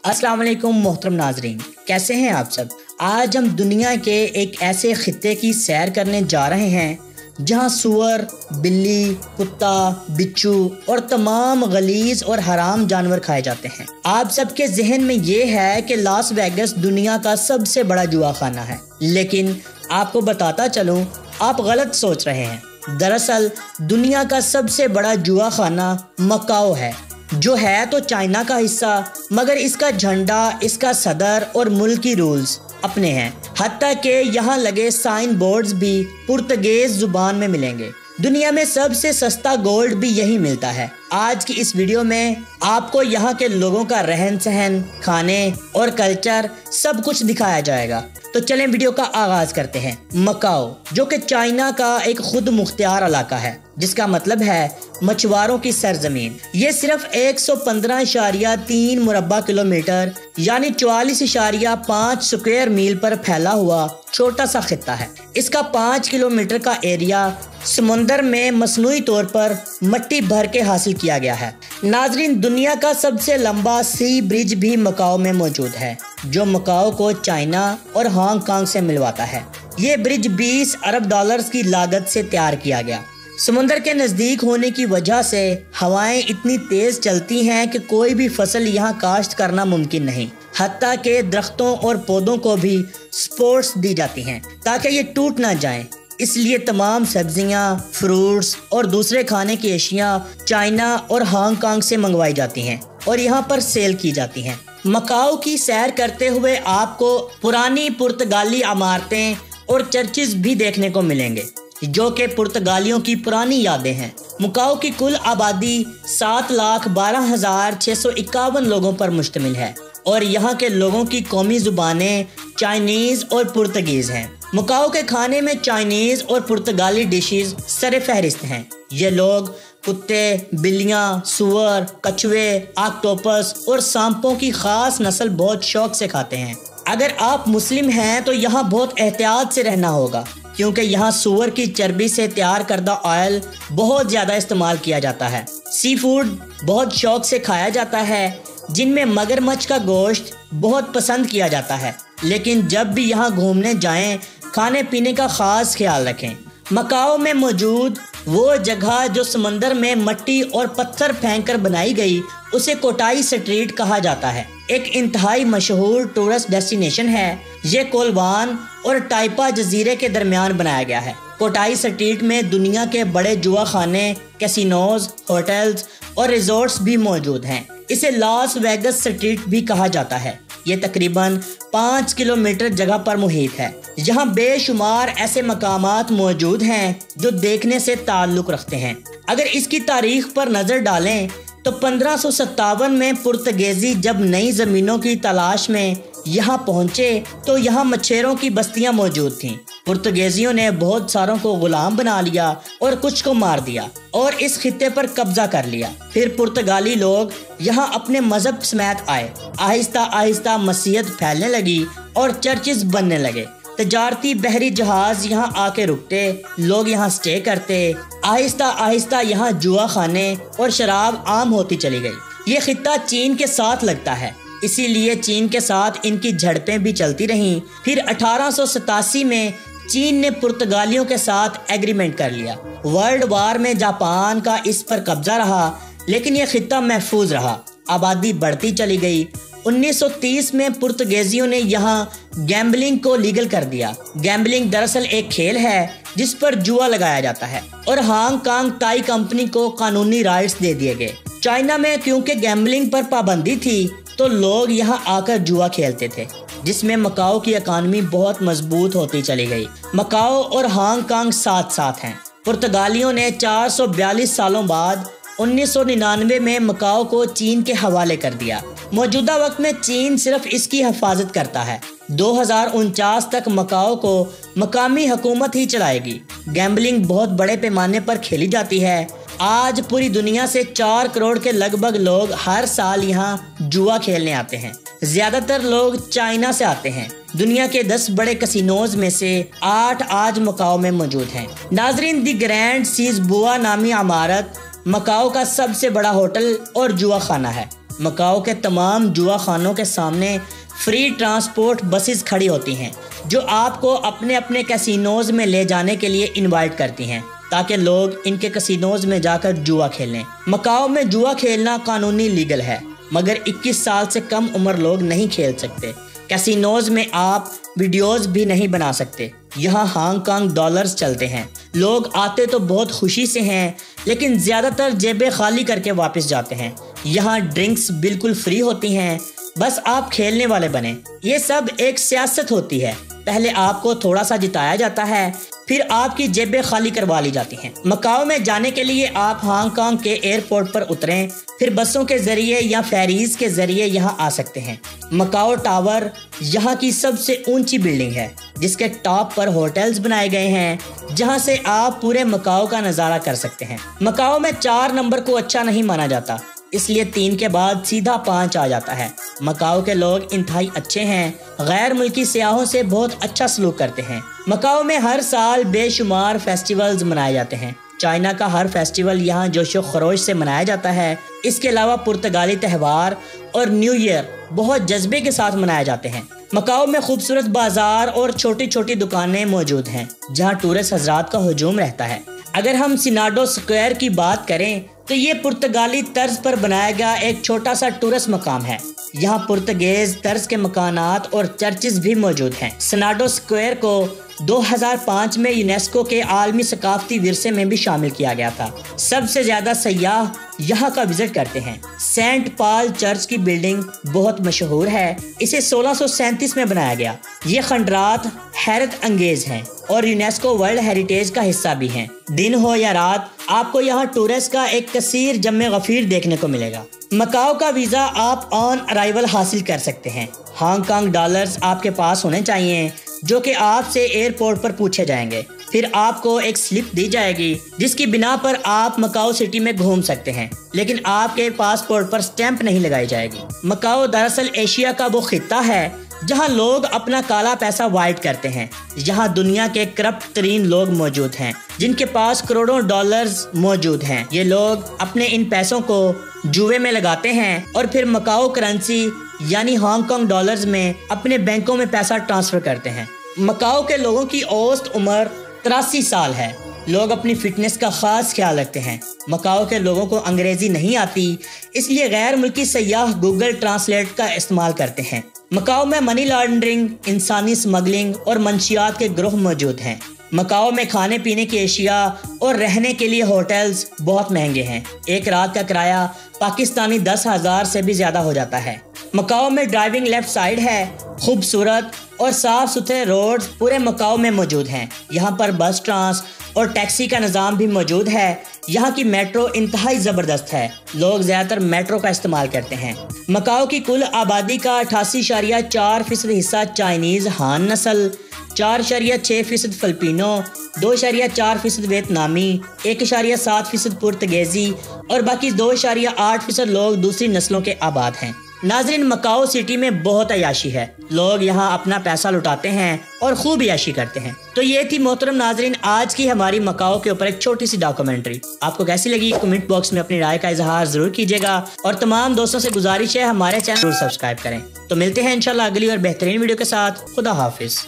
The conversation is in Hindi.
अस्सलाम वालेकुम मोहतरम नाजरीन, कैसे हैं आप सब। आज हम दुनिया के एक ऐसे खित्ते की सैर करने जा रहे हैं जहां सुअर, बिल्ली, कुत्ता, बिच्छू और तमाम गलीज और हराम जानवर खाए जाते हैं। आप सबके जहन में ये है कि लास वेगास दुनिया का सबसे बड़ा जुआ खाना है, लेकिन आपको बताता चलूं, आप गलत सोच रहे हैं। दरअसल दुनिया का सबसे बड़ा जुआ खाना मकाओ है, जो है तो चाइना का हिस्सा, मगर इसका झंडा, इसका सदर और मुल्की रूल्स अपने हैं। हत्ता के यहाँ लगे साइन बोर्ड्स भी पुर्तगेज जुबान में मिलेंगे। दुनिया में सबसे सस्ता गोल्ड भी यही मिलता है। आज की इस वीडियो में आपको यहाँ के लोगों का रहन सहन, खाने और कल्चर सब कुछ दिखाया जाएगा। तो चलें वीडियो का आगाज करते हैं। मकाओ, जो कि चाइना का एक खुद मुख्तियार इलाका है, जिसका मतलब है मछुआरों की सरजमीन। ये सिर्फ 115.3 मुरब्बा किलोमीटर यानी 44.5 स्क्वायर मील पर फैला हुआ छोटा सा खित्ता है। इसका 5 किलोमीटर का एरिया समुंदर में मसनूई तौर पर मट्टी भर के हासिल किया गया है। नाजरीन, दुनिया का सबसे लंबा सी ब्रिज भी मकाओ में मौजूद है, जो मकाओ को चाइना और हांगकांग से मिलवाता है। ये ब्रिज 20 अरब डॉलर्स की लागत से तैयार किया गया। समुंदर के नज़दीक होने की वजह से हवाएं इतनी तेज चलती हैं कि कोई भी फसल यहाँ काश्त करना मुमकिन नहीं। हत्ता के दरख्तों और पौधों को भी सपोर्ट्स दी जाती हैं ताकि ये टूट ना जाएं। इसलिए तमाम सब्जियां, फ्रूट्स और दूसरे खाने की अशिया चाइना और हांगकांग से मंगवाई जाती हैं और यहाँ पर सेल की जाती हैं। मकाओ की सैर करते हुए आपको पुरानी पुर्तगाली इमारतें और चर्चेज भी देखने को मिलेंगे, जो कि पुर्तगालियों की पुरानी यादें हैं। मकाओ की कुल आबादी 7,12,651 लोगों पर मुश्तमिल है और यहाँ के लोगों की कौमी जुबानें चाइनीज और पुर्तगीज हैं। मकाओ के खाने में चाइनीज और पुर्तगाली डिशेस सरे फहरिस्त हैं। ये लोग कुत्ते, बिल्लियाँ, सुअर, कछुए, ऑक्टोपस और सांपों की खास नस्ल बहुत शौक से खाते हैं। अगर आप मुस्लिम हैं तो यहाँ बहुत एहतियात से रहना होगा, क्योंकि यहाँ सुअर की चर्बी से तैयार करदा ऑयल बहुत ज़्यादा इस्तेमाल किया जाता है। सी फूड बहुत शौक से खाया जाता है, जिनमें मगरमच्छ का गोश्त बहुत पसंद किया जाता है। लेकिन जब भी यहाँ घूमने जाएं, खाने पीने का ख़ास ख्याल रखें। मकाओ में मौजूद वो जगह जो समंदर में मट्टी और पत्थर फेंक कर बनाई गई, उसे कोटाई स्ट्रीट कहा जाता है। एक इंतहाई मशहूर टूरिस्ट डेस्टिनेशन है। ये कोलवान और टाइपा जजीरे के दरमियान बनाया गया है। कोटाई स्ट्रीट में दुनिया के बड़े जुआ खाने, कैसीनोज, होटल्स और रिजॉर्ट्स भी मौजूद हैं। इसे लास वेगास स्ट्रीट भी कहा जाता है। ये तकरीबन 5 किलोमीटर जगह पर मुहित है। यहाँ बेशुमार ऐसे मकामात मौजूद हैं जो देखने से ताल्लुक रखते हैं। अगर इसकी तारीख पर नजर डालें तो 1557 में पुर्तगेजी जब नई जमीनों की तलाश में यहाँ पहुँचे तो यहाँ मच्छरों की बस्तियाँ मौजूद थीं। पुर्तगेजियों ने बहुत सारों को गुलाम बना लिया और कुछ को मार दिया और इस खित्ते पर कब्जा कर लिया। फिर पुर्तगाली लोग यहाँ अपने मजहब समेत आए। आहिस्ता आहिस्ता मसीहत फैलने लगी और चर्चेज बनने लगे। तजारती बहरी जहाज यहाँ आके रुकते, लोग यहाँ स्टे करते। आहिस्ता आहिस्ता यहाँ जुआ खाने और शराब आम होती चली गई। ये खित्ता चीन के साथ लगता है, इसीलिए चीन के साथ इनकी झड़पें भी चलती रहीं। फिर 1887 में चीन ने पुर्तगालियों के साथ एग्रीमेंट कर लिया। वर्ल्ड वार में जापान का इस पर कब्जा रहा, लेकिन यह खित्ता महफूज रहा। आबादी बढ़ती चली गई। 1930 में पुर्तगेजियों ने यहाँ गैम्बलिंग को लीगल कर दिया। गैम्बलिंग दरअसल एक खेल है जिस पर जुआ लगाया जाता है और हांगकांग ताई कंपनी को कानूनी राइट्स दे दिए गए। चाइना में क्योंकि गैम्बलिंग पर पाबंदी थी तो लोग यहाँ आकर जुआ खेलते थे, जिसमें मकाओ की इकानमी बहुत मजबूत होती चली गई। मकाओ और हांगकांग साथ साथ हैं। पुर्तगालियों ने 442 सालों बाद 1999 में मकाओ को चीन के हवाले कर दिया। मौजूदा वक्त में चीन सिर्फ इसकी हिफाजत करता है। 2049 तक मकाओ को मकामी हुकूमत ही चलाएगी। गैम्बलिंग बहुत बड़े पैमाने पर खेली जाती है। आज पूरी दुनिया से 4 करोड़ के लगभग लोग हर साल यहाँ जुआ खेलने आते हैं। ज्यादातर लोग चाइना से आते हैं। दुनिया के 10 बड़े कसिनोज में से 8 आज मकाओ में मौजूद हैं। नाजरीन, दी ग्रैंड सीज बुआ नामी इमारत मकाओ का सबसे बड़ा होटल और जुआ खाना है। मकाओ के तमाम जुआ खानों के सामने फ्री ट्रांसपोर्ट बसेस खड़ी होती हैं जो आपको अपने अपने कैसीनोज में ले जाने के लिए इनवाइट करती हैं ताकि लोग इनके कैसीनोज में जाकर जुआ खेलें। मकाओ में जुआ खेलना कानूनी लीगल है, मगर 21 साल से कम उम्र लोग नहीं खेल सकते। कैसीनोज में आप वीडियोस भी नहीं बना सकते। यहाँ हांगकांग डॉलर्स चलते हैं। लोग आते तो बहुत खुशी से हैं, लेकिन ज़्यादातर जेबें खाली करके वापस जाते हैं। यहाँ ड्रिंक्स बिल्कुल फ्री होती हैं, बस आप खेलने वाले बने। ये सब एक सियासत होती है। पहले आपको थोड़ा सा जिताया जाता है, फिर आपकी जेबें खाली करवा ली जाती हैं। मकाओ में जाने के लिए आप हांगकांग के एयरपोर्ट पर उतरें, फिर बसों के जरिए या फेरीज के जरिए यहाँ आ सकते हैं। मकाओ टावर यहाँ की सबसे ऊंची बिल्डिंग है, जिसके टॉप पर होटल्स बनाए गए हैं जहाँ से आप पूरे मकाओ का नज़ारा कर सकते हैं। मकाओ में 4 नंबर को अच्छा नहीं माना जाता, इसलिए 3 के बाद सीधा 5 आ जाता है। मकाओ के लोग इंतहाई अच्छे हैं, गैर मुल्की सियाहों से बहुत अच्छा सलूक करते हैं। मकाओ में हर साल बेशुमार फेस्टिवल्स मनाए जाते हैं। चाइना का हर फेस्टिवल यहाँ जोशो खरोश से मनाया जाता है। इसके अलावा पुर्तगाली त्यौहार और न्यू ईयर बहुत जज्बे के साथ मनाए जाते हैं। मकाओ में खूबसूरत बाजार और छोटी छोटी दुकानें मौजूद हैं जहाँ टूरिस्ट हजरात का हुजूम रहता है। अगर हम सिनाडो स्क्वायर की बात करें तो ये पुर्तगाली तर्ज पर बनाया गया एक छोटा सा टूरिस्ट मकाम है। यहाँ पुर्तगेज तर्ज के मकानात और चर्चेज भी मौजूद हैं। सिनाडो स्क्वायर को 2005 में यूनेस्को के आलमी सकाफती विरसे में भी शामिल किया गया था। सबसे ज्यादा सयाह यहाँ का विजिट करते हैं। सेंट पॉल चर्च की बिल्डिंग बहुत मशहूर है। इसे 1637 में बनाया गया। ये खंडरात हैरत अंगेज हैं और यूनेस्को वर्ल्ड हेरिटेज का हिस्सा भी हैं। दिन हो या रात आपको यहाँ टूरिस्ट का एक कसीर जम्मे गफीर देखने को मिलेगा। मकाओ का वीज़ा आप ऑन अराइवल हासिल कर सकते हैं। हांगकांग डॉलर्स आपके पास होने चाहिए जो कि आपसे एयरपोर्ट पर पूछे जाएंगे। फिर आपको एक स्लिप दी जाएगी जिसकी बिना पर आप मकाओ सिटी में घूम सकते हैं, लेकिन आपके पासपोर्ट पर स्टैंप नहीं लगाई जाएगी। मकाओ दरअसल एशिया का वो खित्ता है जहां लोग अपना काला पैसा वाइट करते हैं। यहाँ दुनिया के करप्ट तरीन लोग मौजूद हैं जिनके पास करोड़ों डॉलर्स मौजूद हैं। ये लोग अपने इन पैसों को जुए में लगाते हैं और फिर मकाओ करेंसी यानी हांगकांग डॉलर्स में अपने बैंकों में पैसा ट्रांसफर करते हैं। मकाओ के लोगों की औसत उम्र 83 साल है। लोग अपनी फिटनेस का खास ख्याल रखते हैं। मकाओ के लोगों को अंग्रेजी नहीं आती, इसलिए गैर मुल्की सयाह गूगल ट्रांसलेट का इस्तेमाल करते हैं। मकाओ में मनी लॉन्ड्रिंग, इंसानी स्मगलिंग और मंशियात के ग्रोह मौजूद हैं। मकाओ में खाने पीने की अशिया और रहने के लिए होटल्स बहुत महंगे हैं। एक रात का किराया पाकिस्तानी 10,000 से भी ज्यादा हो जाता है। मकाओ में ड्राइविंग लेफ्ट साइड है। खूबसूरत और साफ सुथरे रोड्स पूरे मकाओ में मौजूद हैं। यहाँ पर बस ट्रांस और टैक्सी का निज़ाम भी मौजूद है। यहाँ की मेट्रो इंतहाई ज़बरदस्त है। लोग ज़्यादातर मेट्रो का इस्तेमाल करते हैं। मकाओ की कुल आबादी का 88.4% हिस्सा चाइनीज़ हान नस्ल, 4.6% फिलिपिनो, 2.4% वियतनामी, 1.7% पुर्तगेजी और बाकी 2.8% लोग दूसरी नस्लों के आबाद हैं। नाजरीन, मकाओ सिटी में बहुत अयाशी है। लोग यहाँ अपना पैसा लुटाते हैं और खूब अयाशी करते हैं। तो ये थी मोहतरम नाजरीन आज की हमारी मकाओ के ऊपर एक छोटी सी डॉक्यूमेंट्री। आपको कैसी लगी कमेंट बॉक्स में अपनी राय का इजहार जरूर कीजिएगा और तमाम दोस्तों से गुजारिश है हमारे चैनल जरूर सब्सक्राइब करें। तो मिलते हैं इंशाल्लाह अगली और बेहतरीन वीडियो के साथ। खुदा हाफिज।